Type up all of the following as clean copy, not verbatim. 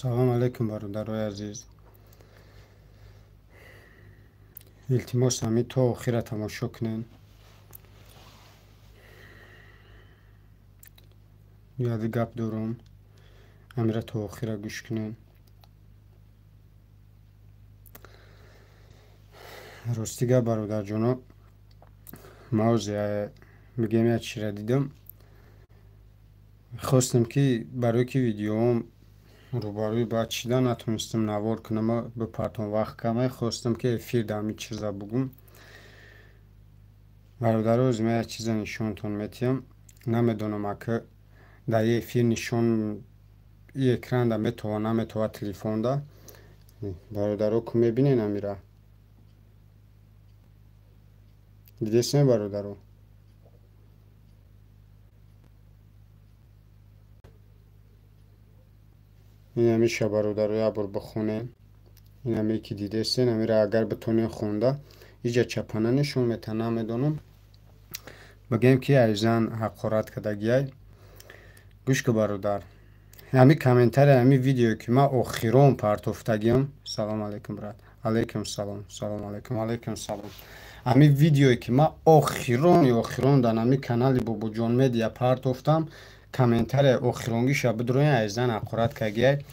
салом алейкум бародарои азиз. илтимос ҳамин то охира тамошо кунен. яде гап дорам, ҳамира то охира гӯш кунен. ростига бародарҷоно, ма озе мигем як чира дидам. хостам ки барои ки видеоам рӯбарӯи баъд чида натонистам навор кунам, бипартам вақт камай, хостам ки эфир дар ҳамин чиза бугум. бародаро, оз ма як чиза нишонтон метиҳам. намедонам ака дар эфир нишон экран да метова наметова телефонда. бародаро ку мебинен амира? дидесме бародаро? ин ҳамиша бародаро як бор бихонем. ин ҳаме ки дидесен, ҳамира агар битонен хонда иҷа чапана нишон мета, намедонам. бигем ки айзан ҳақорат кардагиай. гӯш ку бародар, ҳами комментария ҳами видео ки ма охирон партофтагиам. салом алейкум брат. алейкум салом. салом алейкум. алейкум салом. ҳами видеое ки ма охирон дар ҳами канали бобоҷон медиа партофтам, комментария охиронгиша бидроен айзан ҳақорат кардагиай.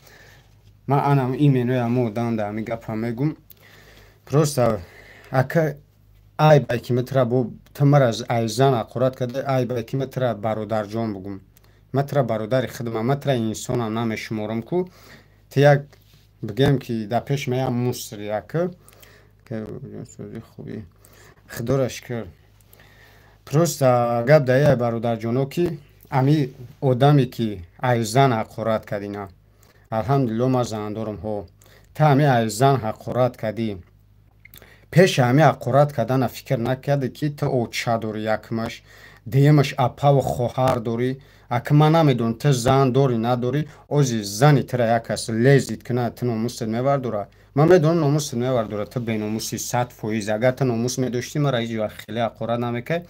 ма анам именои ҳама одам дар ҳами гапа мегум. просто ака айбай ки метра бо тимара айзан ҳақорат карда, айбай ки метра бародарҷон бугум. матра бародари хидмат, матра инсонам намешуморам ку ти як бигем ки дар пеш ма як мусри ака хуби худоро шукр. просто гап дар ай бародарҷоно ки ами одаме ки айзан ҳақорат кардина, алҳамдулилло ма зандорам ҳо, та ами айзан ҳақорат кардӣ, пеши ами ҳақорат кардана фикр накарди ки ту оча дорӣ, якмаш дуюмаш апаву хоҳар дорӣ. ака ман намедонам ту зан дорӣ надорӣ. ози зани тура як кас лезит куна, ту номусат мевардора? ман медонам номусат мевардора, ту беномуси 100%. агар ту номус медоштӣ мара ҳеҷ вақт хеле ҳақорат намекард.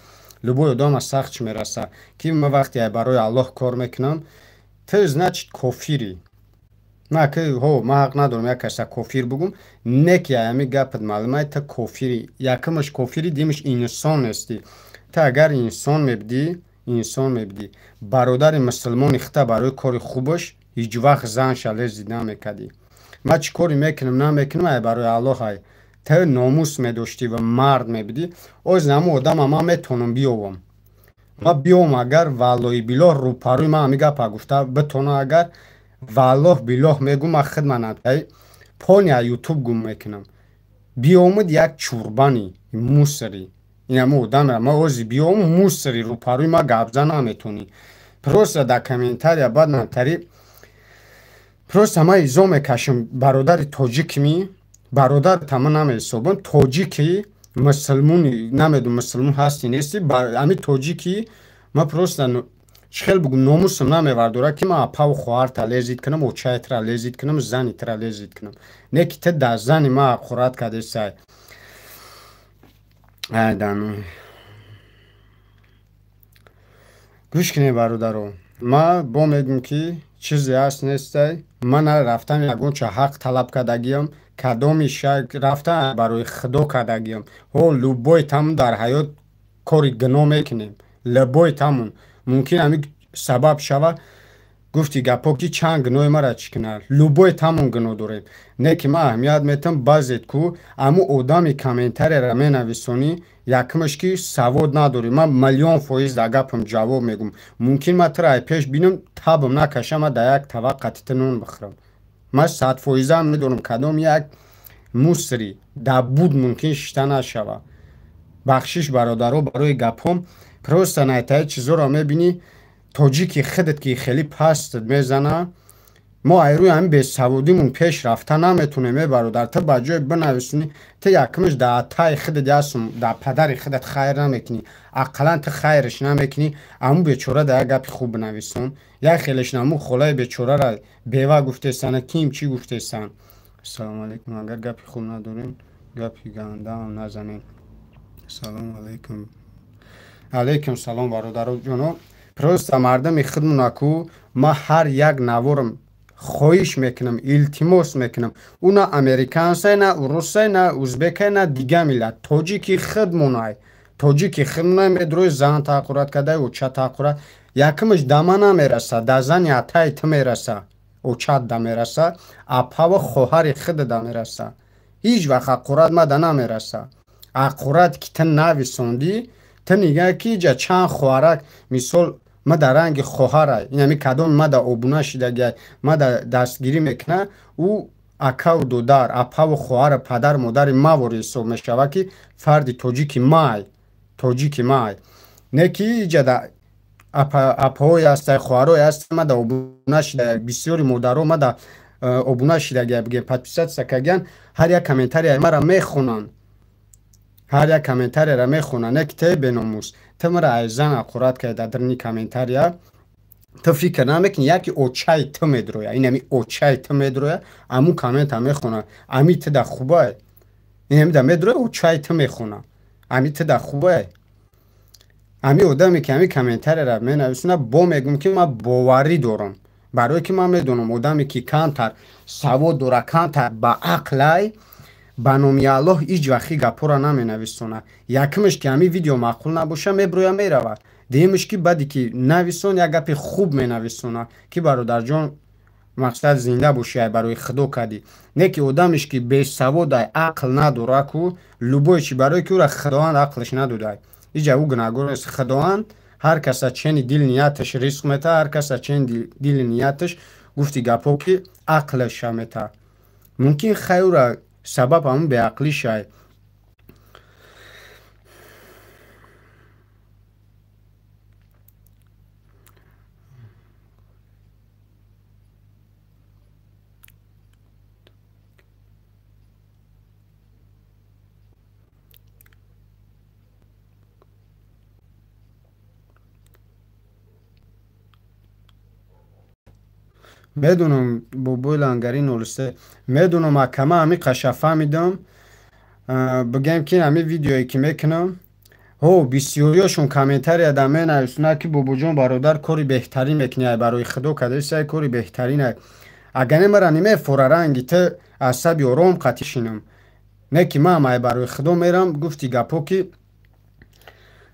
любой одама сахт чӣ мераса ки ман вақте барои аллоҳ кор мекунам, ту значит кофирӣ. на ки ҳо ман ҳақ надорам як каса кофир бугум, не ки ҳами гапат маълумай ту кофирӣ. якумаш кофирӣ, дуюмаш инсон нестӣ. ту агар инсон мебудӣ, бародари мусулмони хита барои кори хубаш ҳеҷ вақт занша лезид намекардӣ. ман чӣ кори мекунам намекунам, ай барои аллоҳ, ай ту номус медоштӣ ва мард мебудӣ, оз ҳама одама ман метонам биёвам. ман биёвам агар валлои билоҳ рӯпарӯи ман ҳами гапа гуфта битонам, агар валлоҳ билоҳ мегум ман хидманат ай пони а ютуб гум мекунам. биёмид як чурбани мусри ин ҳама одам ман ози биём мусри рӯпарӯи ман гапза наметонӣ. просто дар комментария баъд натари просто ман изо мекашам бародари тоҷикми, бародар тама намеҳисобам, тоҷики мусулмони намедонам мусулмон ҳасти нести, ҳами тоҷики ман просто чихел бугум номусам намевардора ки ман апаву хоҳарта лезид кунам, очаятра лезид кунам, занитра лезид кунам. не ки ту дар зани ман ҳақорат кардесай. гӯш кунед бародаро, ман бо мегум ки чизе ҳаст нестай. ман рафтам ягонча ҳақ талаб кардагиам, кадоми шак рафтан барои худо кардагиам. ҳо любой тамон дар ҳаёт кори гуноҳ мекунем, любой тамон мумкин ҳами сабаб шава гуфти гапо ки чанд гуноҳи мара чӣ кунад. любой тамон гуноҳ дорем. не ки ман аҳамият метам баъзет ку аму одами комментарияра менависонӣ, якумаш ки савод надорӣ. ман миллион фоиз дар гапам ҷавоб мегум. мумкин ман тура ай пеш бинам табам накашам, ман дар як тава қатита нон бихӯрам. ман 100% медонам кадом як мусри дар буд мумкин шишта нашава. бахшиш бародаро барои гапом. просто найтаи чизоро мебинӣ, тоҷики худат ки хеле паст мезана, мо айрӯи ҳами бесаводимон пеш рафта наметонем. бародар ту ба ҷое бинависонӣ, ту якумаш дар атаи худат ясум дар падари худат хайр намекунӣ, ақаллан ту хайриш намекунӣ, аму бечора дар як гапи хуб бинависон. як хелеш наму холаи бечорара бева гуфтесана, ким чӣ гуфтесан. салом алейкум. агар гапи хуб надорем гапи гандаам назанем. салом алейкум. алейкум салом бародаро ҷоно. просто мардами худмонаку ма ҳар як наворам خواهش میکنم التماس میکنم اونا امریکانسای نه روسای نه ازبکای نه دیگه ملت تاجیکی خودمونای تاجیکی خودمونای میدروی زن تاقورات کده و چه تاقورات یکمش دما نمیرسه دزن یا تایت میرسه و چه دمیرسه اپا و خوهر خود دمیرسه هیچ وقت اقورات ما ده نمیرسه اقورات که تن نویسوندی تن نگه که جا چند خوهرک مثال ما در رنگ خوهره این همی کدام ما در آبونه شده ما در دستگیری میکنه او اکا و دودار اپا و خوهر پدر مادر ما وری حساب میشوه که فرد تاجیکی مای نه که اینجا در اپاهای هسته خوهرهای هسته ما در آبونه شده بسیاری مادرها ما در آبونه شده بگه پتپیست سکگن هر یک کامنتاری ما را میخونن هر یک کامنتاری را میخونن نه که تی بناموس تو مرا ایزن اقورات که در درنی کامنتاریا تو فکر نمیکنی یکی اوچای تو میدرویا این همی اوچای تو میدرویا امو کامنت هم میخونه امی تو در خوبه این همی در میدرویا اوچای تو میخونه امی تو در خوبه امی آدمی که امی کامنتاری را مینویسونه با میگم که ما باوری دارم برای که من میدونم آدمی که کمتر سواد داره کمتر با عقلای با نامی الله هیچ وقتی گپا را نمینویسونه یکمش که همی ویدیو معقول نباشه میبرویه میروه دیمش که بعدی که نویسون یک گپ خوب مینویسونه که برادر جان مقصد زنده باشه برای خدا کردی نه که آدمش که بی سواد عقل نداره کو لوبویچی برای که او را خداوند عقلش نداده اینجا او گناهگار است خداوند هر کس چین دل نیتش رزق میته هر کس چین دل نیتش گفتی گپا که عقلش میته ممکن خیر سبب همون به عقلی شاید میدونم بوبوی لنگری نولسته میدونم اکمه همی قشفه میدم بگم که همی ویدیویی که میکنم هو بسیاریاشون کامنتاری ادامه نویسونه که بوبو جان برادر کاری بهتری میکنی برای خدا کدای سعی کاری بهتری نه اگر نمرا نیمه فرارنگی ته عصبی آرام قطیشینم نه که من برای خدا میرم گفتی گپو که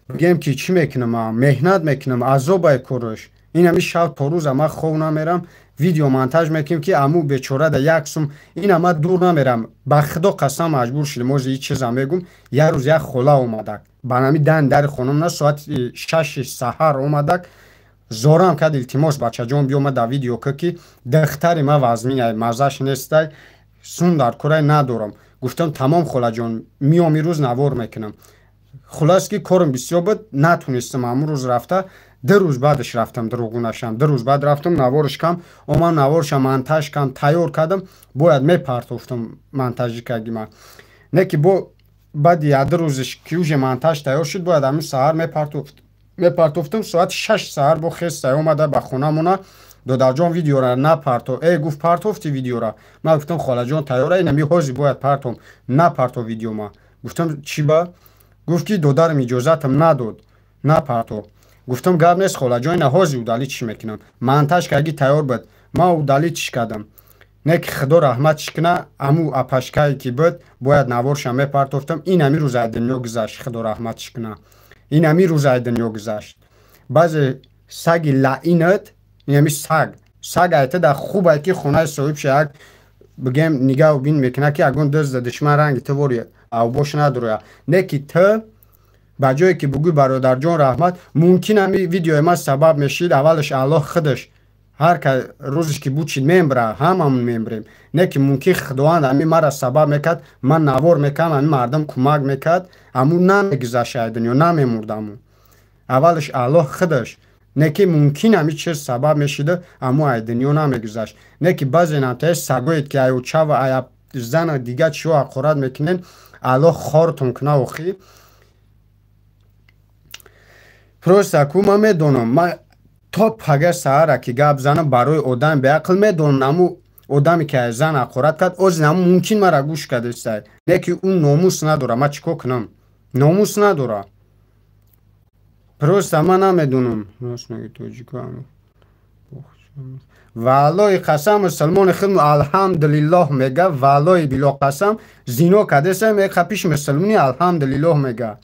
بگم که چی میکنم مهنت میکنم عذاب کارش این همی شب تا روز ما خوب نمیرم ویدیو مونتاژ میکنم که امو بیچاره در یک سوم این اما دور نمیرم به خدا قسم مجبور شدم موز هیچ چیز میگم یه روز یک خلا اومدک بنامی دن در خونم نه ساعت 6 سحر اومدک زورم کرد التماس بچه جان بیومه در ویدیو که دختر ما وزمین مزش نیسته سون در کره ندارم گفتم تمام خلا جان میام روز نوار میکنم خلاص که کارم بسیار بود نتونستم امروز روز رفته 2 روز بعدش رفتم دروغونشم 2 روز بعد رفتم نوارش کم اومم نوارش مونتاژ کم تیار کردم باید میپرتوفتم مونتاژی کردم نه که با بعد 2 روزش که اوج مونتاژ تیار شد باید همین سحر میپرتوفتم ساعت 6 سحر با خسته اومده به خونه مونه دادر جان ویدیو را نپرتو گفت پرتوفتی ویدیو را من گفتم خاله جان تیاره اینمی هازی باید پرتوم نپرتو ویدیو ما گفتم چی با گفت که دادرم اجازتم نداد نپرتو گفتم گپ نیست خاله جان هازی و دلی چی میکنم مونتاژ که اگه تیار بود ما او دلی چی کردم نه که خدا رحمتش کنه امو اپشکایی که بود باید نوارشم میپرتوفتم این همی روز دنیا گذشت خدا رحمتش کنه این همی روز دنیا گذشت بعض سگ لعینت این همی سگ ایت در خوبه که خونه صاحب شد بگم نگاه و بین میکنه که اگون دست دشمن رنگ تو وری او باش نداره نه که تو بجایی که بگوی برادر جان رحمت ممکن همی ویدیو ما سبب میشید اولش الله خودش هر که روزش که بود چید میمبره هممون میمبریم نه که ممکن خداوند همی مرا سبب میکرد من نوار میکنم همی مردم کمک میکرد امو نمیگذشه دنیا نمیمردم اولش الله خودش نه که ممکن همی چیز سبب میشیده امو دنیا نمیگذشت نه که بعضی نمتای سگوید که ایو چه و ایو زن دیگه چیو حقارت میکنین الله خارتون کنه و خی پروسته که من میدونم من تا پگه سهره که گپ زنم برای آدم به عقل میدونم نمو آدمی که زن حقارت کرد از نمو ممکن مرا گوش کرده است نه که اون ناموس نداره من چیکار کنم ناموس نداره پروسته من نمیدونم راست میگی توجی کنم والله قسم مسلمان خود الحمدلله میگه والله بلا قسم زینا کردسه میگه پیش مسلمانی الحمدلله میگه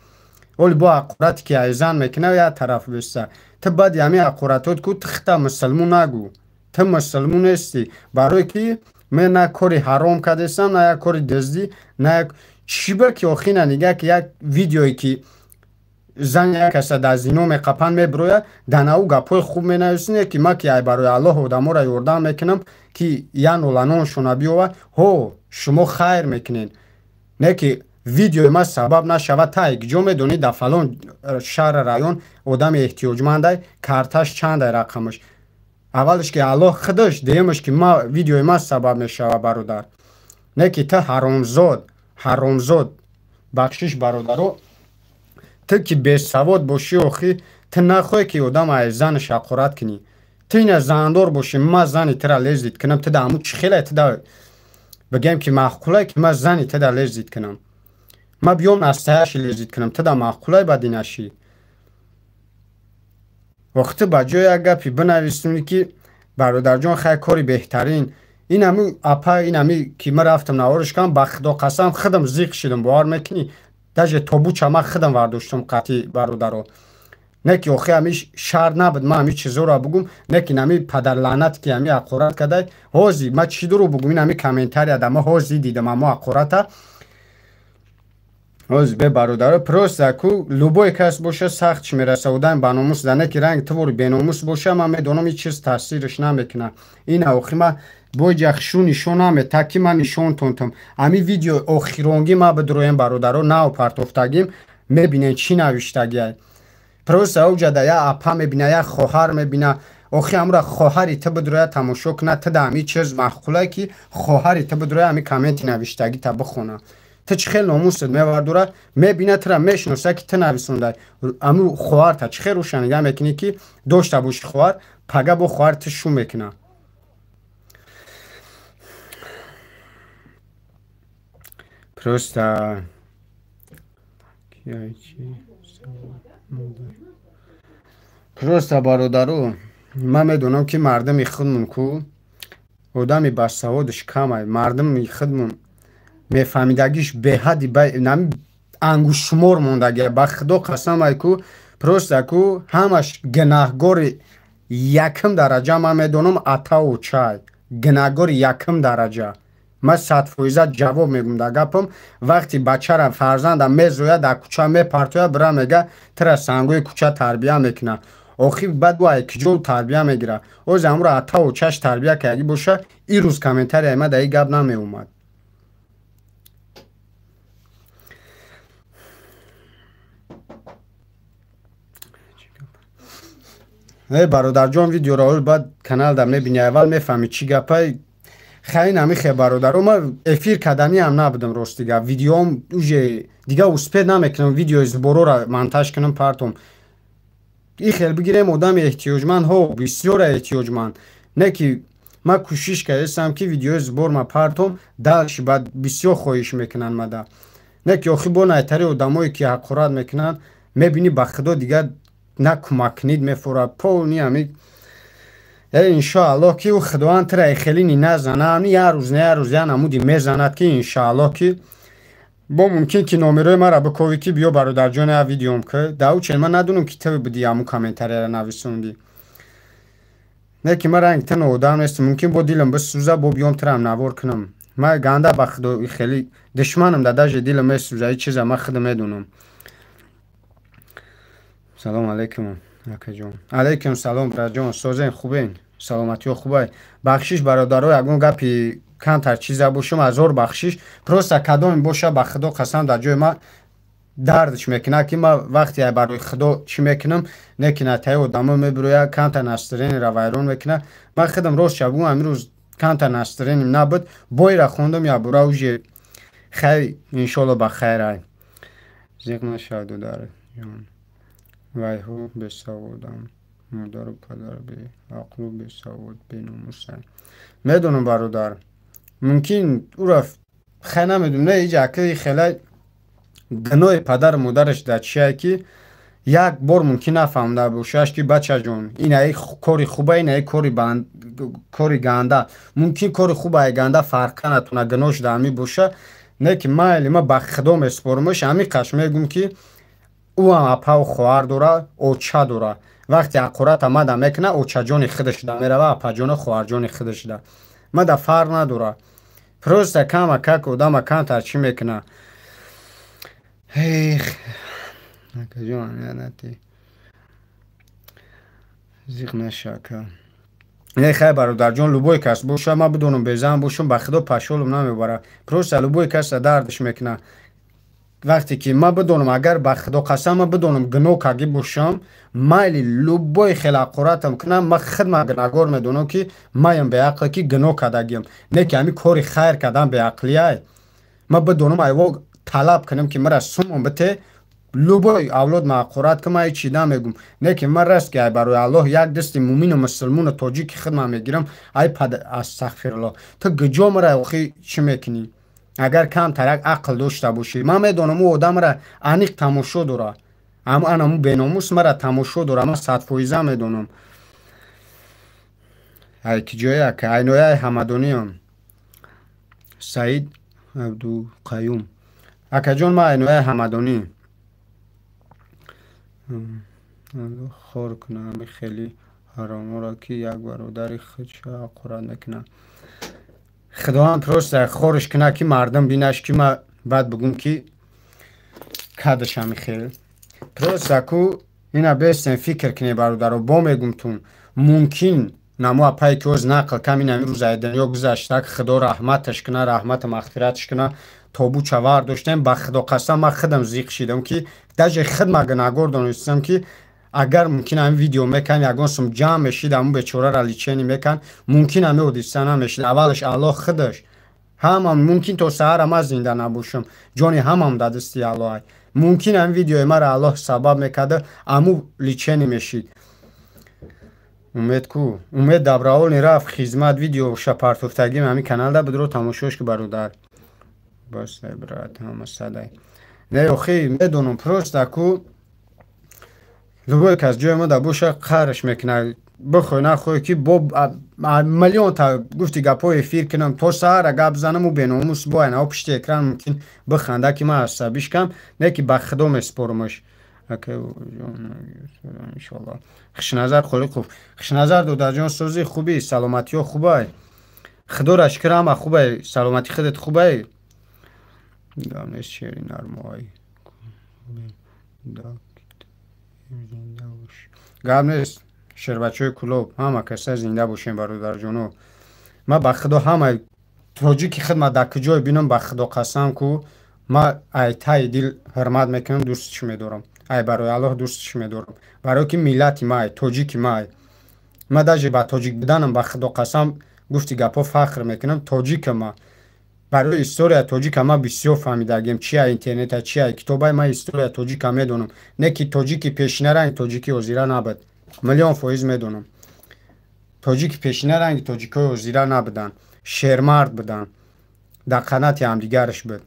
اول با عقورت که ایزان میکنه یا طرف بسته تو بعد یمی عقورتات کو تخت مسلمون نگو تو مسلمون هستی برای که من نه کاری حرام کردسم نه یک کاری دزدی نه چی با که آخی نگه که یک ویدیویی که زن یک کس در زینو میقپن میبروید دناو گپای خوب مینویسینه که ما که ای برای الله آدما را یردن میکنم که یا نولانون شونا بیوه هو شما خیر میکنین نه که ویدیو ما سبب نشود تا یک جا میدونی در فلان شهر رایون آدم احتیاجمنده کارتش چند رقمش اولش که الله خودش دیمش که ما ویدیو ما سبب میشود برادر نه که تا حرامزاد بخشش برادرو تو که به سواد باشی آخی تو نخواهی که آدم از زنش حقارت کنی تو این زندار باشی ما زنی تو را لذت کنم تو دا امو چی خیلی تو دا بگم که معقوله که ما زنی تو دا لذت کنم ما بیام از تهش لذت کنم تو دا معقوله بدی نشی وقتی با جای اگه پی بنویستونی که برادر جان خیلی کاری بهترین این همو اپا این همی که من رفتم نوارش کنم با خدا قسم خودم زیق شدم باور میکنی داجه تابو چما خودم ورداشتم قطعی برادرو نه که آخه همیش شر نبود ما همیش چیزا رو بگم نه که نمی پدر لعنت که همی عقارت کرده هازی ما چی رو بگم این همی کامنتاری آدم هازی دیدم اما عقارت هاز به برادرو پروست کو لوبای کس باشه سخت چی میرسه بودن بناموس دنه که رنگ تو بناموس باشه من میدونم این چیز تاثیرش نمیکنه این آخه ما باید یخشو نشون همه تاکی من نشون تونتم امی ویدیو آخیرونگی ما بدرویم برادرو ناو پرتوفتگیم میبینین چی نوشتگیه پروس او جده یا اپا میبینه یا خوهر میبینه آخی امرا خوهری تا بدروی تماشا کنه تا دا امی چیز محخوله که خوهری تا بدروی امی کامنتی نوشتگی تا بخونه تا چه خیلی ناموست میوردوره میبینه ترا میشنوسه که تا نویسونده امو خوهر تا چه خیلی روشنگه میکنی که داشته باشی خوهر پگه با خوهر تا شو میکنه پروستا پروستا برادرو من میدونم که مردم خودمون کو آدمی بسوادش کمه مردم خودمون میفهمیدگیش به حدی نمی انگوش شمار موندگی با خدا قسم ای کو پروستا کو همش گناهگار یکم درجه من میدونم عطا و چای گناهگار یکم درجه من 100% جواب میگم در گپم وقتی بچه را فرزندم میزویه در کوچه میپرتویه برای میگه تر سنگوی کوچه تربیه میکنه آخی بعد با ایکی تربیه میگیره او زمون را عطا و چش تربیه که اگه باشه این روز کامنتاری ایمه در این گپ نمی اومد ای برادر جان ویدیو را بعد کانال در میبینی اول میفهمی چی گپه خیلی نمیخه برادر ما افیر کدنی هم نبودم راست دیگه ویدیو هم دیگه اسپید نمیکنم ویدیو زبورو را منتج کنم پرتم این خیلی بگیرم آدم احتیاجمند ها بسیار احتیاجمند نه که ما کوشش کردم که ویدیو زبور ما پرتم دلش بعد بسیار خواهش میکنن مده نه که آخی با نایتری آدمایی که حقارت میکنن میبینی به خدا دیگه نه کمک کنید میفوره پول نیمی انشاءالله که او خداوند تر خیلی نزنه همین یه روز یه نمودی میزند که انشاءالله که با ممکن که نامره ما را بکوی که بیا برادر جان ها ویدیوم که داو چه من ندونم که تو بودی همون کامنتاری را نویسوندی نه که من رنگ تن آدم نیست ممکن با دیلم بسوزه با بیام ترم نوار کنم من گنده به خدا خیلی دشمنم داداش دیلم میسوزه این چیزا من خودم میدونم سلام علیکم جان علیکم سلام برادر جان سوزن خوبین سلامتی و خوبه بخشش برادرای اگون گپی کم تر چیزا باشم هزار بخشش پروستا کدام باشه به خدا قسم در جای ما دردش میکنه که ما وقتی برای خدا چی میکنم نکنه تای آدمو میبرویا کم تر نسترین را ویرون میکنه من خودم روز شبون امروز کم تر نسترین نبود بای را خوندم یا براوجی خیلی انشالله بخیر ای زیق نشد داره جان وای هو بسوادم مادر و پدر به عقل و بسواد بیناموسن میدونم برادر ممکن او را خیلی نمیدونم نه ایجا که خیلی گناه پدر مادرش در چیه که یک بار ممکن نفهمده باشش که بچه جون این ای کاری خوبه این ای کاری گنده ممکن کاری خوبه ای گنده فرق نتونه گناش دمی باشه نه که ما به خدا میسپارمش همین قش میگم که او هم اپا و خواهر داره اوچه داره وقتی اقورت آمده میکنه اوچه جان خودش ده میره و اپا جان خواهر جان خودش ده ما ده فرق نداره پروسته کم اکک و دم اکن تر چی میکنه هیخ اکا جان یعنی زیغ نشکه نه خیلی برادر جان لبوی کس باشه ما بدونم بیزن باشم به خدا پشولم نمیبره پروسته لبوی کس دردش میکنه وقتی که ما بدونم اگر به خدا قسم ما بدونم گناه کگی باشم مایلی لبوی خیلی قراتم کنم ما خدمت گناهگار میدونم که مایم به عقل که گناه کدگیم نه که همین کاری خیر کردم به عقلیه ما بدونم ایوا طلب کنم که مرا سوم بته لبوی اولاد ما قرات که ما چی میگم نه که من راست که برای الله یک دست مومن و مسلمان و تاجیک خدمت میگیرم ای پد استغفر الله تو گجا مرا اخی چی میکنی اگر کم ترک عقل داشته باشی من میدونم او آدم را انیق تماشا داره اما انا بیناموس مرا تماشا داره من 100% میدونم ای کی جایی که اینوی حمدانی هم سعید عبدو قیوم اکا جان ما اینوی حمدانی خور کنم خیلی حرام را که یک برادر خودش قرآن نکنه خدا هم پروست خورش کنه که مردم بینش که ما بعد بگم که کدش همی خیلی پروست کو اینا بیستن فکر کنی برادر رو با میگم تون ممکن نمو اپای که از نقل کمی نمی روز دنیا گذشته که خدا رحمتش کنه رحمت مغفرتش کنه تابو چوار داشتم با خدا قسم من خودم زیق شیدم که داج خدمت گناهگار دانستم که اگر ممکن هم ویدیو میکن یگان سم جمع میشید همون بیچاره را لیچنی میکن ممکن هم اودیستان هم میشید اولش الله خودش هم ممکن تو سهر هم زنده نباشم جانی هم در دستی الله ممکن هم ویدیو ما را الله سبب میکرده امو لیچنی میشید امید دبراول رفت خدمت ویدیو شپارتوفتگی همین کانال ده بدرو تماشاش که برادر بس برات هم صدای نه اخی میدونم پروست کو لبوی که از جای ما در بوشه قرش میکنه بخوای نخوای که با میلیون تا گفتی گپای فیر کنم تو سهر گپ زنم و بیناموس با اینا پشت اکران ممکن بخنده که من عصبیش کم نه که به خدا میسپارمش انشالله خش نظر خیلی خوب خش نظر دو در جان سوزی خوبی سلامتی ها خوبه خدا را شکر هم خوبه سلامتی خودت خوبه دانست شیری نرمایی گم نیست شربچه کلوب همه کسی زنده باشیم برادر جانو ما به خدا همه تاجیک خدمت در کجای بینم به خدا قسم کو ما ای تای دل حرمت میکنم دوستش میدارم ای برای الله دوستش میدارم برای که ملت ما تاجیک ما داجی با تاجیک بدنم به خدا قسم گفتی گپا فخر میکنم تاجیک ما برای هیستوریا تاجیک ما بسیار فهمیدگیم چی اینترنت چی کتابای ما هیستوریا تاجیک میدونم نه که تاجیک پیشینه رنگ تاجیک وزیره نبود میلیون فایز میدونم تاجیک پیشینه رنگ تاجیک وزیره نبودن شیرمرد بودن در قنات هم دیگرش بود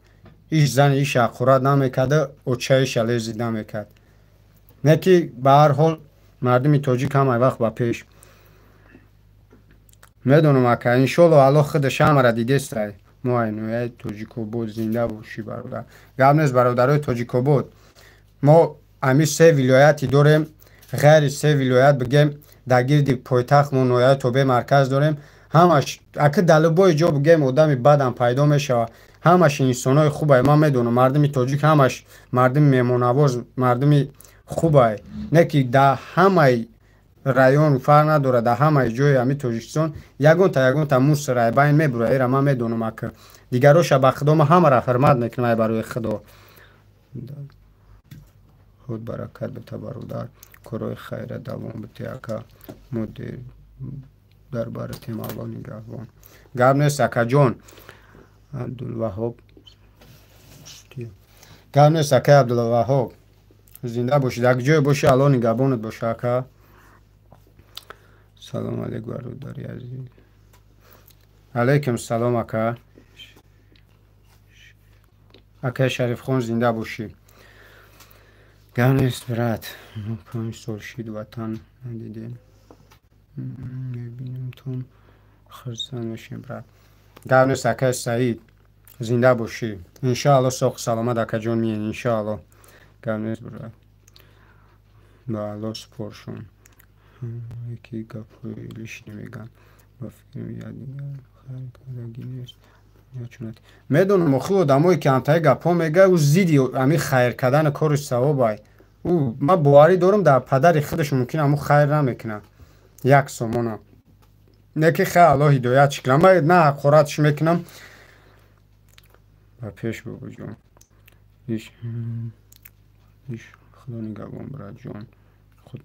هیچ زن هیچ اقورات نمیکرده و چایش علیزی نمیکرد نه که به هر حال مردمی تاجیک هم وقت با پیش میدونم اکا انشالله الله خودش هم را دیده سای ما اینوی تاجیکو بود زنده باشی برادر گم نیست برادرای تاجیکو بود ما امی 3 ولایتی داریم غیر 3 ولایت بگیم در گرد پایتخت ما نویت توبه مرکز داریم همش اگه دلبای جا بگیم آدمی بدم پیدا میشه همش انسانای خوبه ما میدونم مردمی تاجیک همش مردم میمونواز مردمی خوبه نه که در همه رایون فرق نداره در همه جای همی تاجیکستان یگون تا موس رای بین میبره ایره ما میدونم اکه دیگروش به خدا ما همه را حرمت میکنه برای خدا خود برکت بته برادر کارای خیر دوام بته اکه مدیر دربار تیم الله نگهبان گرم نیست اکه جان عبدالوهاب گرم نیست اکه عبدالوهاب زنده باشی در جای باشی الله نگهبانت باشه اکه سلام علیکم برادری عزیز علیکم سلام اکه شریف خان زنده باشی گرنست برات 5 سال شید وطن ندیدیم میبینیم تون خرسان بشیم برات گرنست اکای سعید زنده باشی انشاءالله سوق سلامت اکا جون میین انشاءالله گرنست برات با الله سپرشون یکی گفت لیش نمیگم با فکر یادیگر خیلی کارگی نیست میدونم خود آدمایی که انتهای گپا میگه او زیدی امی خیر کردن کارش ثوابه او من باوری دارم در پدر خودش ممکنه امو خیر نمیکنه یک سومونه نه که خیلی الله هدایتش کنم من نه حقارتش میکنم و پیش بگو جون ایش خدا نگهبان برات جون خود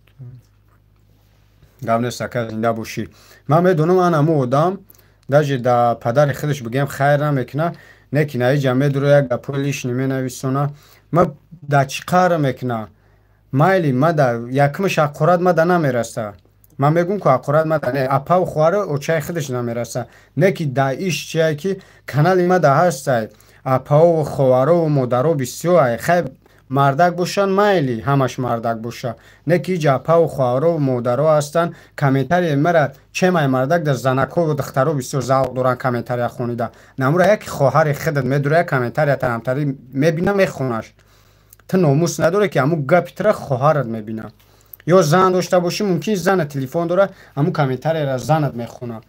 گم نیست که زنده باشی من میدونم من امو آدم داجی دا پدر خودش بگیم خیر نمیکنه نکنه ای جمعه درو یک پولیش نمی نویسونه ما دا چی کار میکنه مایلی ما دا یکمش حقارت ما دا نمیرسه من میگم که حقارت ما دا نه اپا و خواره او چای خودش نمیرسه نکی دا ایش چیه که کانال ما دا هسته اپا و خواره و مادر و بسیار خیلی مردک باشن مایلی همش مردک باشه نکی جاپا و خواره و مادرها هستن کامنتاری مرا چه مای مردک در زنکو و دخترو بسیار ذوق دارن کامنتاری خونیده نمورا یک خواهر خودت میدوره کامنتاری تنمتری میبینه میخونش تو ناموس نداره که همو گپی تر خواهرت میبینه یا زن داشته باشی ممکن زن تلفن داره همو کامنتاری را زنت میخونه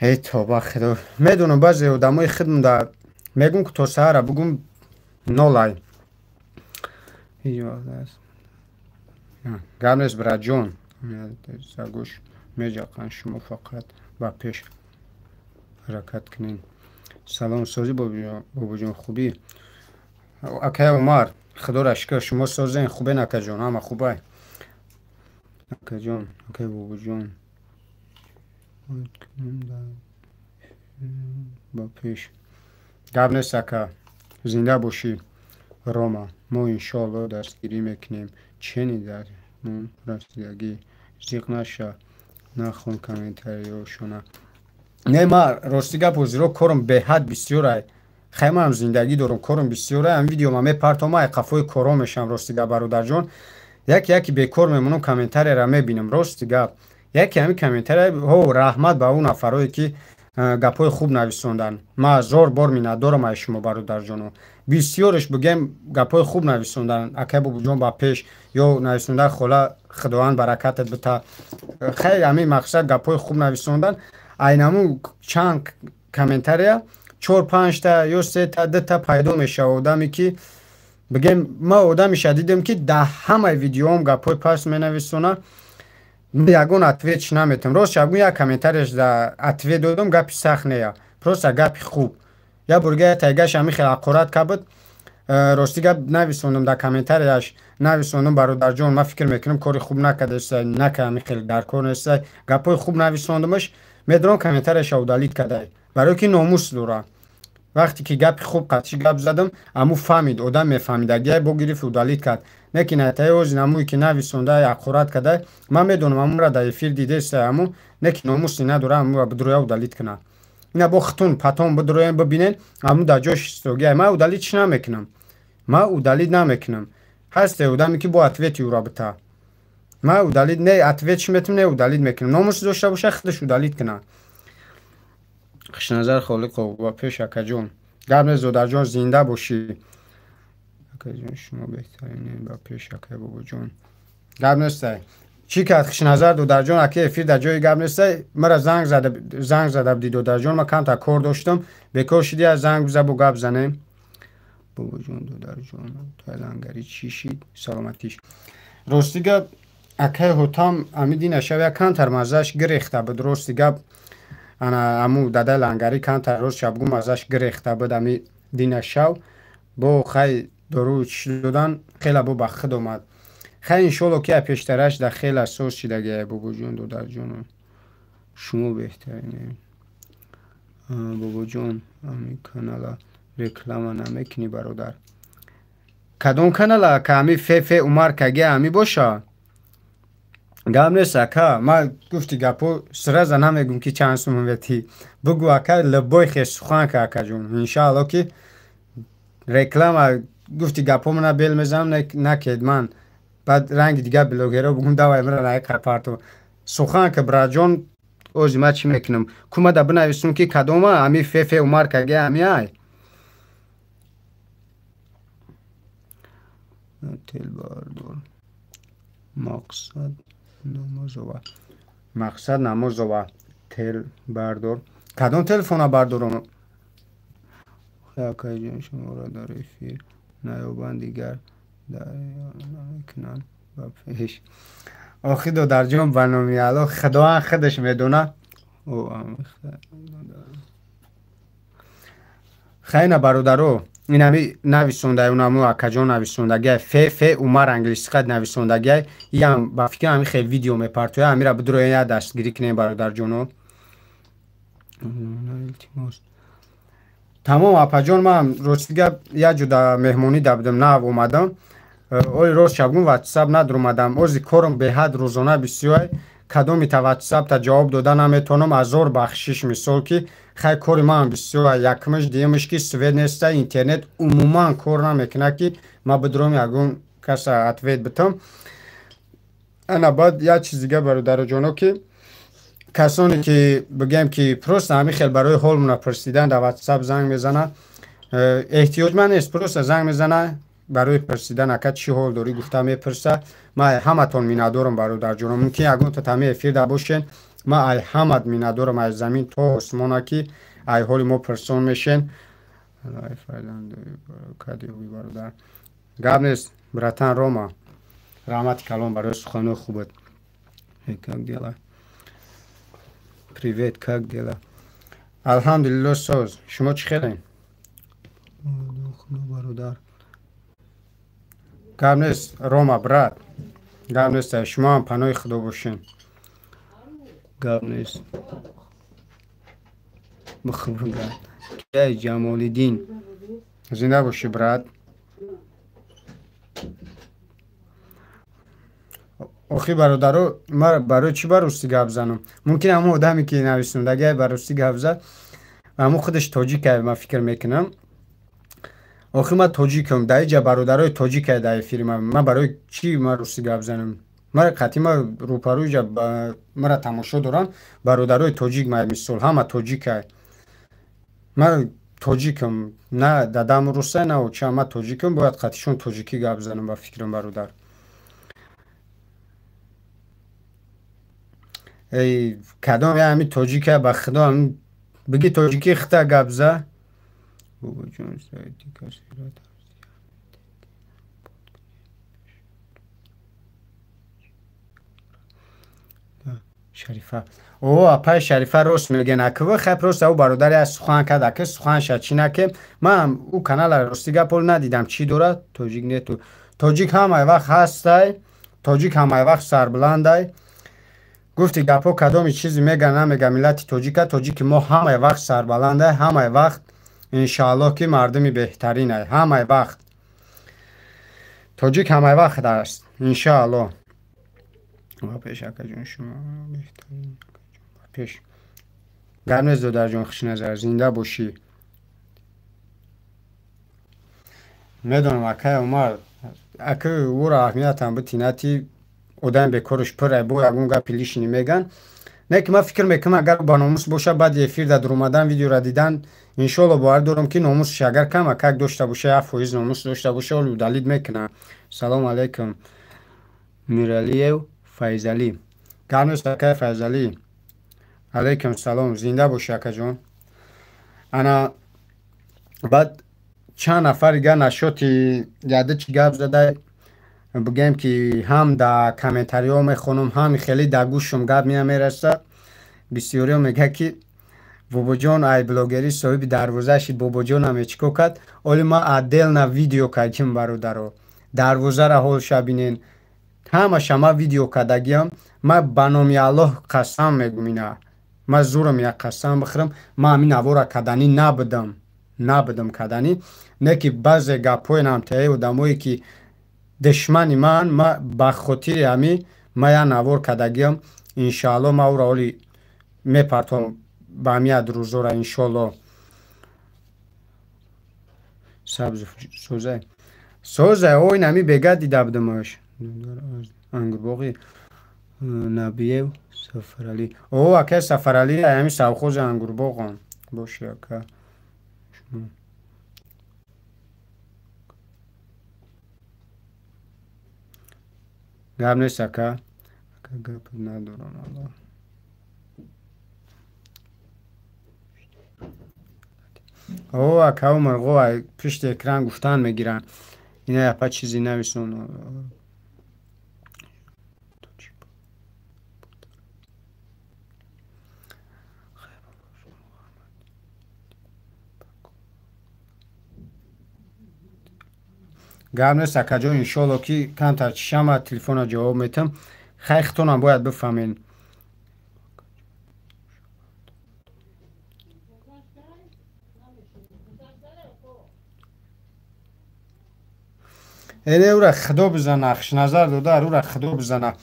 ای توبه خدا میدونم بعضی آدمای خودم دا میگم که تو سهر بگم نولای گرنست برات جون زگوش میجاقن شما فقط با پیش حرکت کنین سلام سازی بابا جون خوبی اکای عمر خدا را شکر شما سازین خوبه نکا جون همه خوبه اکای جون اکای بابا جون با پیش گرنست اکا زنده باشی روما ما انشاءالله دستگیری میکنیم چنی در من رسیدگی زیق نشه نخون کامنتاریوشونه نه ما راستی پوزیرو کارم به حد بسیاره خیلی هم زندگی دارم کارم بسیاره هم ویدیو ما میپرتم های قفای کارو میشم راستی برادر جان یکی بیکار میمونم کامنتاری را میبینم راستی یکی همین کامنتاری هو رحمت به اون نفرایی که گپای خوب نویسوندن ما زور بار میندارم از شما برادر جانو بسیارش بگم گپای خوب نویسوندن اکای بابا جان با پیش یا نویسونده خلا خداوند برکتت بده خیلی همین مقصد گپای خوب نویسوندن اینمو چند کامنتاری 4 5 تا یا 3 تا 2 تا پیدا میشه آدمی که بگم ما آدمی دیدم که در همه ویدیوام گپای پس مینویسونه یگون اتویچ نمیتونم راست شبون یک کامنتارش در اتوی دادم گپی سخت نیا پروسا گپی خوب یا برگه تایگش همی خیلی حقارت کبود راستی گپ نویسوندم در کامنتارش نویسوندم برادر جان من فکر میکنم کاری خوب نکرده است نکه همی خیلی در کار نیست گپای خوب نویسوندمش میدونم کامنتارش او دلیت کرده برای که ناموس داره وقتی که گپ خوب قطعی گپ زدم امو فهمید آدم میفهمید اگه با گرفت و دلیت کرد نه که نتای اوز نموی که نویسونده حقارت کرده من میدونم امو را در افیر دیده است امو نه که ناموسی نداره امو را بدرویا و دلیت کنه اینا با ختون پتون بدرویا ببینن امو در جاش استوگه من او دلیتش نمیکنم من او دلیت نمیکنم هست آدمی که با اتویتی او رابطه من او دلیت نه اتویتش میتونم نه او دلیت میکنم ناموس داشته باشه خودش او دلیت کنه خش نظر خالق و پیش اکا جون گرم زودر جان زنده باشی اکا جون شما بهترینین با پیش اکا بابا جون گرم نسته چی کرد خش نظر دودر جان اکا افیر در جای گرم نسته مرا زنگ زده بدی دودر جان ما کم تا کار داشتم بکار شدی از زنگ بزن و گپ زنه بابا جون دودر جان تایلنگری چی شید سلامتیش راستی گپ اکا هوتام امیدی نشوی کم تر مزش گریخته بود راستی گپ انا امو داده لنگری کن تا روز شبگم ازش گریخته بود امی دین شو با خیلی درو دادن خیلی با بخد اومد خیلی انشالله که پیشترش در خیلی اساس شدگه بابا جون دودر جون شما بهترینه بابا جون امی کانالا رکلام نمیکنی برادر کدوم کانالا که امی فی عمر کگه امی باشه گام نیست اکا ما گفتی گپو سرز نمیگم که چند سوم ویتی بگو اکا لبای خیش سخن که اکا جون انشاءالله که رکلام گفتی گپامون بیل میزنم نکید من بعد رنگ دیگه بلوگرها بگم دوای مرا نای قپارتو سخن که براجان اوزی ما چی میکنم کومه دا بنویسون که کدومه امی فیف عمر کگه امی ای تل باردور مقصد نماز و تل بردار کدوم تلفن بردارم خیلی جان شما را در افیر نیابند دیگر در کنن و پیش آخی دو در جان برنامی علا خدا خودش میدونه خیلی برادرو این همی نویسونده اونمو اکجان نویسوندگی ف عمر انگلیسی قد نویسوندگی یه هم با فکر همی خیلی ویدیو میپرتوه همی را بدروی یه دستگیری کنیم برادر جانو تمام اپجان من روز دیگه یه جو در مهمونی دبدم نه اومدم اوی روز شبگون واتساپ ندر اومدم اوزی کارم به حد روزانه بسیار کدومی تا واتساپ تا جواب دادن نمیتونم ازور بخشش مثال که خیلی کاری من بسیار یکمش دیمش که سوید نیسته اینترنت عموما کار نمیکنه که ما بدروم یکون کس اتوید بتم انا بعد یه چیز دیگه برادر جانو که کسانی که بگم که پروست همی خیلی برای حال مونه پرسیدن در واتساپ زنگ میزنه احتیاج من نیست پروست زنگ میزنه برای پرسیدن اکد چی حال داری گفته میپرسه ما همه تون میندارم برادر جانو ممکن اگه تو تمی افیر در باشین ما ای همت میندارم از زمین تا آسمانه که ای حال ما پرسون میشین گب نیست براتن روما رحمت کلام برای سخنو خوبت Привет, как дела? Alhamdulillah ساز شما چی خیلین؟ برادر گرم نیست روما برات گرم نیست شما هم پناه خدا باشین گرم نیست بخبرون گرم که جمالی دین زنده باشی برات آخی برادرو ما برای چی براستی گپ زنم ممکن همون آدمی که نویسندگی براستی گپ زد همون خودش تاجیکه من فکر میکنم آخی من تاجیکم در اینجا برادرای تاجیکه در فیلم من برای چی من راستی گپ زنم من قطعی من روپروی جا مرا تماشا دارن برادرای تاجیک من مثال همه تاجیکه من تاجیکم نه دادم روسه نه و چه من تاجیکم باید قطعیشون تاجیکی گپ زنم با فکرم برادر ای کدام یه همی تاجیکه به خدا هم بگی تاجیکی خطا گبزه شریفه او اپای شریفه راست میگه نکوه خیلی راست او برادری از سخن کرده که سخن شد چی نکه من او کانال راستی گپول ندیدم چی داره تاجیک نه تو تاجیک همه وقت هسته تاجیک همه وقت سربلنده گفتی گپا کدامی چیزی میگه نمیگه ملت تاجیک ما همه وقت سربلنده همه وقت انشاءالله که مردمی بهترینه همه وقت تاجیک همه وقت است انشاءالله پیش اکا جون شما بهترین پیش گرم نیست در جون خش نظر زنده باشی میدونم اکا عمر اکا او را اهمیت هم بتیناتی آدم به کارش پره بو اگون گپ پیلیش نمیگن نه که من فکر میکنم اگر با ناموس باشه بعد یه فیر در اومدن ویدیو را دیدن انشالله باور دارم که ناموسش اگر کم اکک داشته باشه 7% ناموس داشته باشه اولو دلید میکنه سلام علیکم میرالی و فیضلی گرنوست اکای فیضلی علیکم سلام زنده باشه اکا جان انا بعد چند نفر دیگه نشاتی یاده چی گپ زده بگم که هم در کامنتاری ها میخونم هم خیلی در گوشم گپ میرسه بسیاری ها میگه که بابا جان ای بلاگری صاحب دروازه شید بابا جان هم چیکو کرد ولی ما عدل نه ویدیو کردیم برادرو دروازه را حال شبینین همه شما ویدیو کردگیم ما بنامی الله قسم میگم اینا ما زورم یک قسم بخورم ما همین نوارا کردنی نبودم کردنی نه که بعض گپای نمتایی و دمایی که دشمنی من با خاطر همی ما یا نوار کردگیم انشاءالله ما او را اولی میپرتم با همیاد روزو را انشاءالله سبز سوزه سوزه اوی نمی بگه دیده بودمش انگور باقی نبیه سفرالی او اکه سفرالی همی سوخوز انگور باقم باشه اکه گب نیست اکه گب ندارم الله او اکه و مرغو پشت اکران گفتن میگیرن اینا یپا چیزی نمیسون گرم نیست اکجا انشالله که کمتر چشم تلفن جواب میتم خیختونم باید بفهمین اینه او را خدا بزنه اخش نظر داده او را خدا بزنه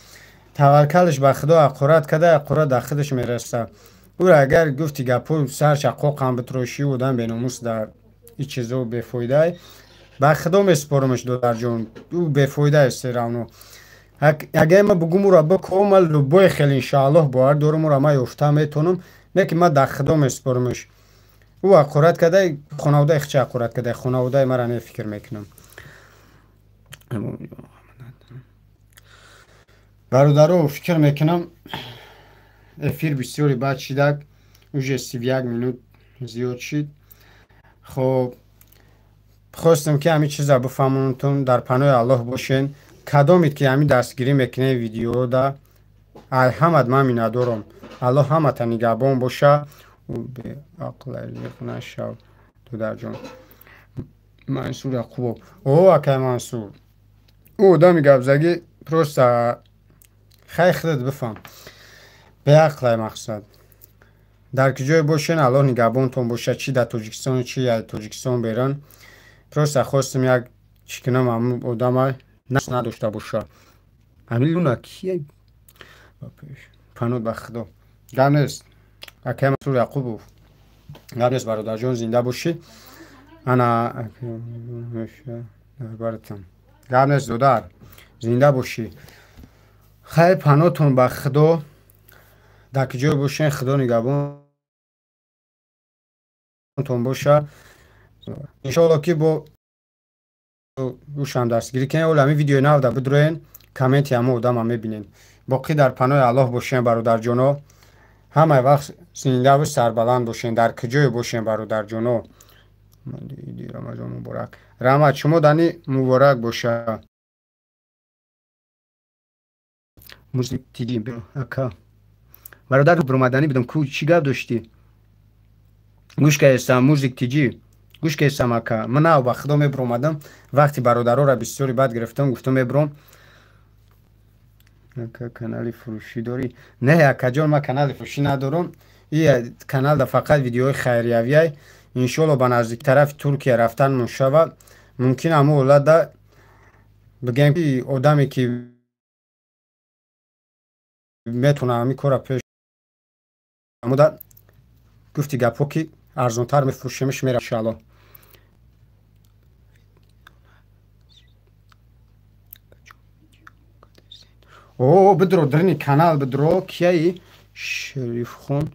توکلش به خدا اقرات کده اقرات در خودش میرسه او را اگر گفتی گپو سرش قوقم بتروشی بودن بیناموس در این چیزو بفایده به خدا میسپارمش دادر جون او بفایده است رونو اگه ما بگم او را بکنم لبای خیلی انشاءالله باور دارم او را ما یفته میتونم نه که ما در خدا میسپارمش او اقرات کده خانواده اخچه اقرات کده خانواده مرا نه فکر میکنم برادرو فکر میکنم افیر بسیاری بد شده اوج 31 مینوت زیاد شد خب خواستم که همین چیزا بفهمونتون در پناه الله باشین کدامید که همین دستگیری میکنه ویدیو دا ای همت من می ندارم الله همت نگهبان باشه و به عقل ریخ نشو تو در جان منصور خوب او اکه منصور او دامی گبزگی پروستا خیلی خودت بفهم به عقل مقصد در کجای باشین الله نگهبانتون باشه چی در تاجیکستان چی از تاجیکستان بیرون پروستا خواستم یک چکنم همون آدم نفس نداشته باشه همین لونه کیه پنود به خدا گرم نیست اکه مسئول یعقوب گرم نیست برادر جان زنده باشی انا براتم گرم نیست دودر زنده باشی خیلی پنوتون به خدا در کجای باشین خدا نگهبان تون باشه انشاءالله که با گوشم دستگیری کنین اول همین ویدیو نو در بدروین کامنت همه آدم هم میبینین باقی در پناه الله باشین برادر جانو همه وقت زنده و سربلند باشین در کجای باشین برادر جانو دی رمضان مبارک رحمت شما دنی مبارک باشه موزیک تیدیم اکا برادر برمدنی بدم کو چی گپ داشتی گوش که هستم موزیک تیجی گوش که هستم اکا من او با خدا میبرم آمدم وقتی برادرها را بسیاری بد گرفتم گفتم میبرم اکا کانال فروشی داری نه اکا جان ما کانال فروشی ندارم این کانال دا فقط ویدیوهای خیریویه انشالله به نزدیک طرف ترکیه رفتن من شود ممکن همه اولاد دا بگم که آدمی که میتونه همی کارا پیش اما دا گفتی گپو که ارزانتر میفروشیمش میره انشالله او بدرو درنی کانال بدرو کیایی شریف خون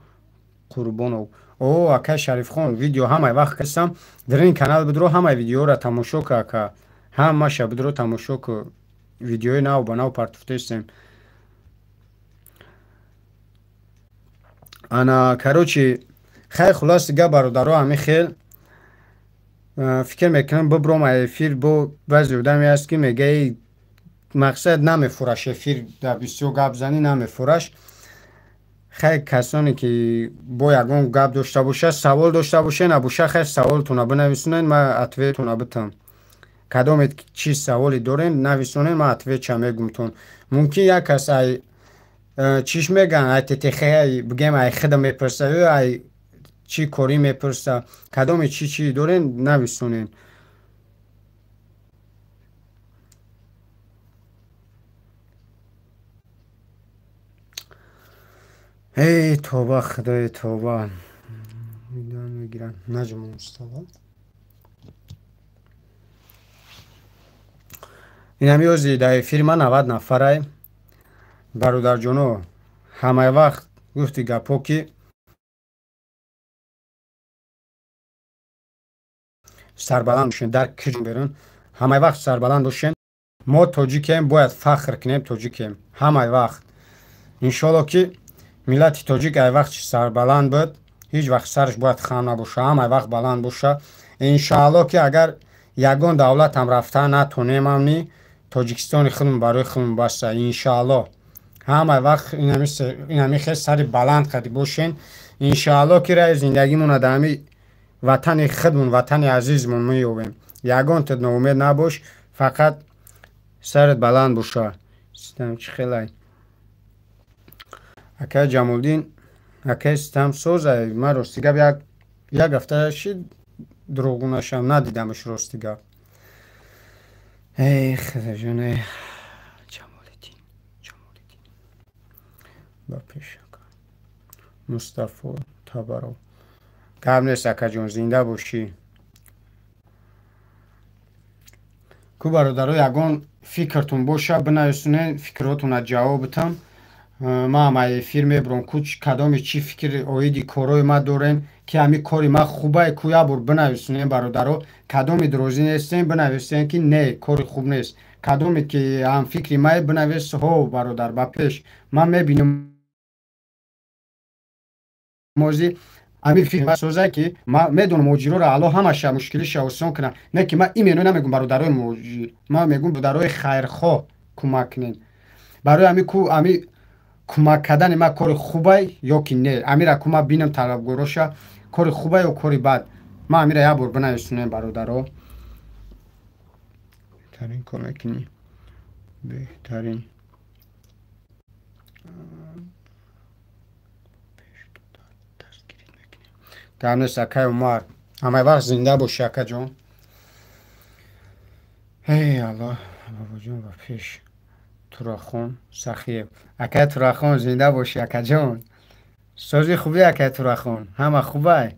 قربانو او اکا شریف خون ویدیو همه وقت کسم درنی کانال بدرو همه ویدیو را تماشا که همه شب بدرو تماشا که ویدیوی نو با نو پرتفته استیم انا کروچی خیلی خلاص دیگه برادرها همه خیلی فکر میکنم ببرم افیر با بعضی آدمی هست که میگه مقصد نمیفروش افیر در بسیار گپ زنی نمیفروش خیلی کسانی که باید اون گپ داشته باشه سوال داشته باشه نباشه خیلی سوالتون بنویسونین ما اتویتون بتم کدام چی سوالی دارین نویسونین ما اتویت چه میگمتون ممکن یک کس ای چیش میگن ای تتخی بگیم ای خدا میپرسه ای چی کاری میپرسه کدام چی دارین نویسونین ای توبه خدای توبه میگیرن نجم مصطفی این همی از ایده فیلم 90 نفره برادر جونو همه وقت گفتی گپو که سربلند باشین در کجون برون همه وقت سربلند باشین ما تاجیکیم باید فخر کنیم تاجیکیم همه وقت انشالله که ملت تاجیک ای وقت سربلند بود هیچ وقت سرش باید خم نباشه همه وقت بلند باشه انشالله که اگر یگان دولت هم رفته نتونیم همنی تاجیکستان خودمون برای خودمون باشه انشالله همه وقت این همی خیلی سر بلند خدی باشین انشالله که رای زندگیمون در وطن خودمون وطن عزیزمون میوبیم یگان تو ناامید نباش فقط سرت بلند باشه سیستم چی خیلی اکا جمالدین اکا سیستم سوزه من رستیگه یک هفته شید دروغونشم ندیدمش رستیگه ای خدا جونه جمالدین با پیش مصطفی تبارو کم نیست اکا جون زنده باشی کو برادرای یگان فکرتون باشه بنویسونه فکراتون جواب بتم ما همه فیلم برونکوچ کدام چی فکر اویدی کارای ما داریم که همین کاری ما خوبه کویا بر بنویسونه برادرها کدام دروزی نیستیم بنویسین که نه کاری خوب نیست کدامی که هم فکری ما بنویس هو برادر با پیش من میبینم موزی همین فیلم سوزه که ما میدونم مجری رو الان همش مشکلش آسان کنم نه که من این نمیگم برادرای مجری ما میگم برادرای خیرخواه کمک کنین برای همین کمک کردن ما کار خوبه یا که نه امیره که ما بینم طلبگاراشه کار خوبه یا کاری بد ما امیره یه بار بنویسونیم برادرها بهترین کمک کنی بهترین دمن سکه عمر همه وقت زنده باش شکه جان ای الله بابا جان با پیش تراخون سخیب اکه تراخون زنده باشی اکه جان سازی خوبی اکه تراخون همه خوبه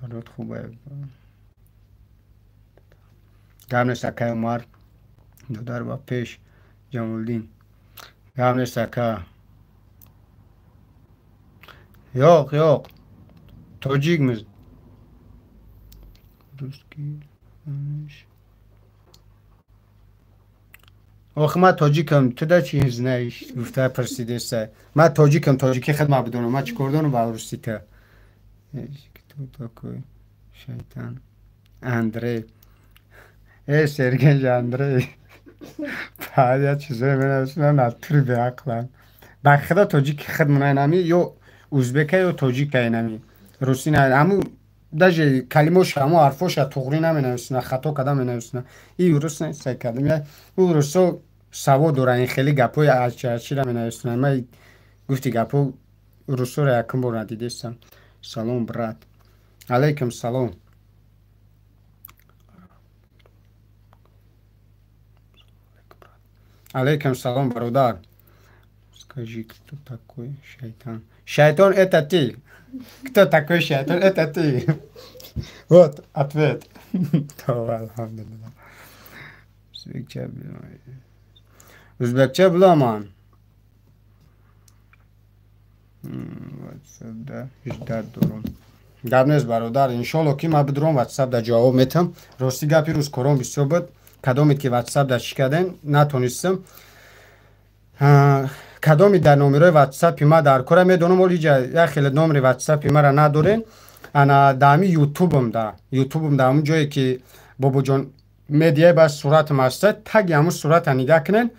کارات خوبه گرم سکه عمر دودر با پیش جمالدین گرم سکه yok تاجیک میز آخه من تاجیکم تو در چی هز نیش گفته پرسیده سه من تاجیکی خدمه بدونم من چی کردونم با روستی که تو تاکوی شیطان اندره ای سرگنج اندره بعد یه چیزایی بنویسنم نطوری به عقلم با خدا تاجیکی خدمه نمی یا ازبکه یا تاجیکه نمی روسی نه همون داجه کلموش همون حرفوش تغری نمی نویسنه خطا کده می نویسنه این روس نه سعی کردم اون روسا سوا داره این خیلی گپوی هرچی را می نویسنه من گفتی گپو روسا را یکم بار ندیدستم سلام برات علیکم سلام علیکم سلام برادر скажи кто такой шайтан шайтан это ты кто такой шайтан это ты вот ответ алхамдулилlah o'zbekcha bilaman whatsappda hujjat дорам гап нест бародар иншолло ки ман бидурам whatsappда ҷавоб метам рости гапи рӯз кором бисёр буд кадоме ки whatsappда чикадем натонистам کدامی در نمره واتساپی ما در کار میدونم ولی یک خیلی نمره واتساپی ما را ندارین انا دامی یوتیوبم دا اون جایی که بابا جان میدیه با صورت ماسته تگ همون صورت نگاه کنین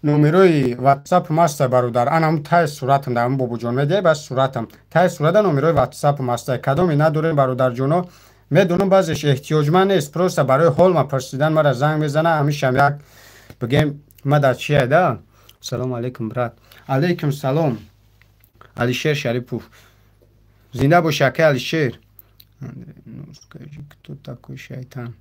نمره واتساپ ماسته برادر انا همون تای صورتم دا همون بابا جان میدیه با صورتم تای صورت نمره واتساپ ماسته کدامی ندارین برادر جانو میدونم بعضش احتیاجمند نیست پروسه برای حال ما پرسیدن ما را زنگ میزنه همیشه هم یک بگیم ما در چیه ده سلام علیکم برات علیکم سلام علیشیر شریپوف زنده باش اکه علیشیر скажи кто такой шайтан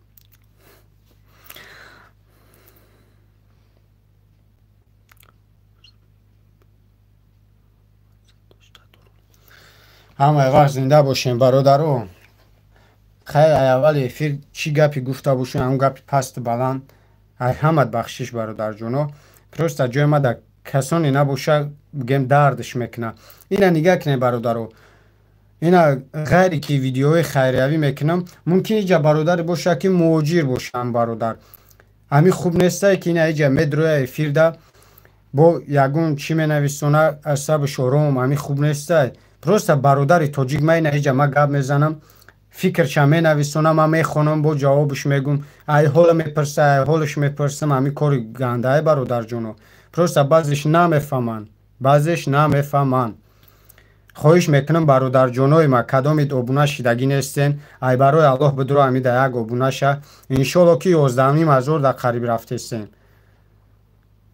همه وقت زنده باشین برادرو خیلی اول افیر چی گپی گفته باشین همون گپی پست بلند ҳамат бахшиш бародарҷоно. просто ҷои ма дар касоне набоша бигем дардш мекуна. ина нигаҳ кунед бародаро, ина ғайре ки видеои хайриявӣ мекунам, мумкин иҷа бародаре боша ки муҳоҷир бошам бародар. ҳамин хуб нестае ки ина иҷа медроя эфирда бо ягон чӣ менависона асабиш ором, ҳамин хуб нестае. просто бародари тоҷик ма ина иҷа ма гап мезанам, фикрша менависонам, ман мехонам, бо ҷавобиш мегӯм, ай ҳола мепурса, ай ҳолаш мепурсам, ҳамин кори гандае бародарҷоно. просто баъзеш намефаҳманд, баъзеш намефаҳманд. хоҳиш мекунам бародарҷонои ма, кадомит обуна шидагӣ нестен, ай барои аллоҳ бидро ҳамида як обунаша, иншоалло ки 11,000 дар қариб рафтестем.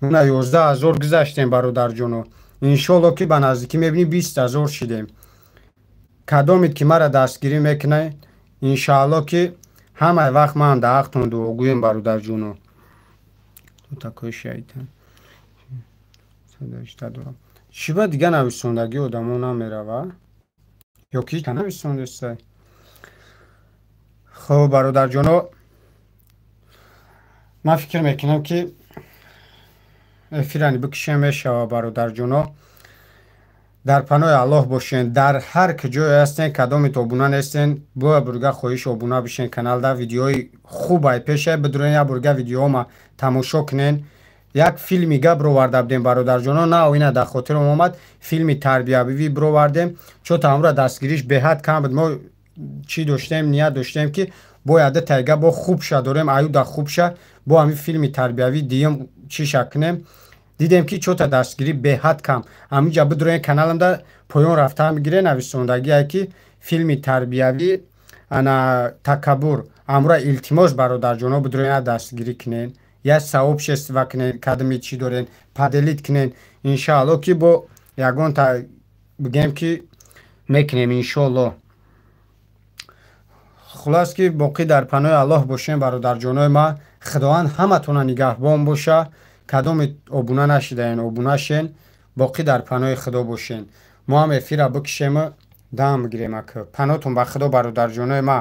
на 11,000 гузаштем бародарҷоно. иншоалло ки ба наздикӣ мебинӣ 20,000 шидем. кадомит ки мара дастгирӣ мекунед, иншоалло ки ҳамаи вақт ман дар ҳақтон дуогӯем бародарҷоно. чӣ ба дига нависондагӣ одамо намерава? ё ки нависондеста? хоб бародарҷоно, ман фикр мекунам ки эфирани бикишем мешава бародарҷоно. дар паноҳи аллоҳ бошен, дар ҳар куҷое ҳастен, кадомит обуна нестен, боя бурга хоҳиш обуна бишен каналда, видеои хубай пеша бидурен, я бурга видеома тамошо кунен. як филми га бироварда будем бародарҷоно, на ина дар хотирам омад, филми тарбиявӣ бировардем, чото ҳамра дастгириш беҳад кам буд. мо чӣ доштем, ният доштем ки бояда тайга бо хубша дорем, аюда хубша бо ҳамин филми тарбиявӣ дием чиша кунем. дидем ки чота дастгирӣ беҳад кам, ҳаминҷа бидурен каналамда поён рафтан бигире нависондагие ки филми тарбиявӣ ана такаббур, амра илтимос бародарҷоно бидурен дастгирӣ кунен, я савоб шестива кунен, кадами чӣ дорен паделит кунен. иншоалло ки бо ягон бигем ки мекунем иншоалло. хулос ки боқӣ дар паноҳи аллоҳ бошем бародарҷонои ма. худованд ҳаматона нигаҳбон боша. кадоми обуна нашидаен обуна шен, боқӣ дар паноҳи худо бошен. мо ҳам эфира бикишем дам бигирем. паноҳтон ба худо бародарҷонои ма.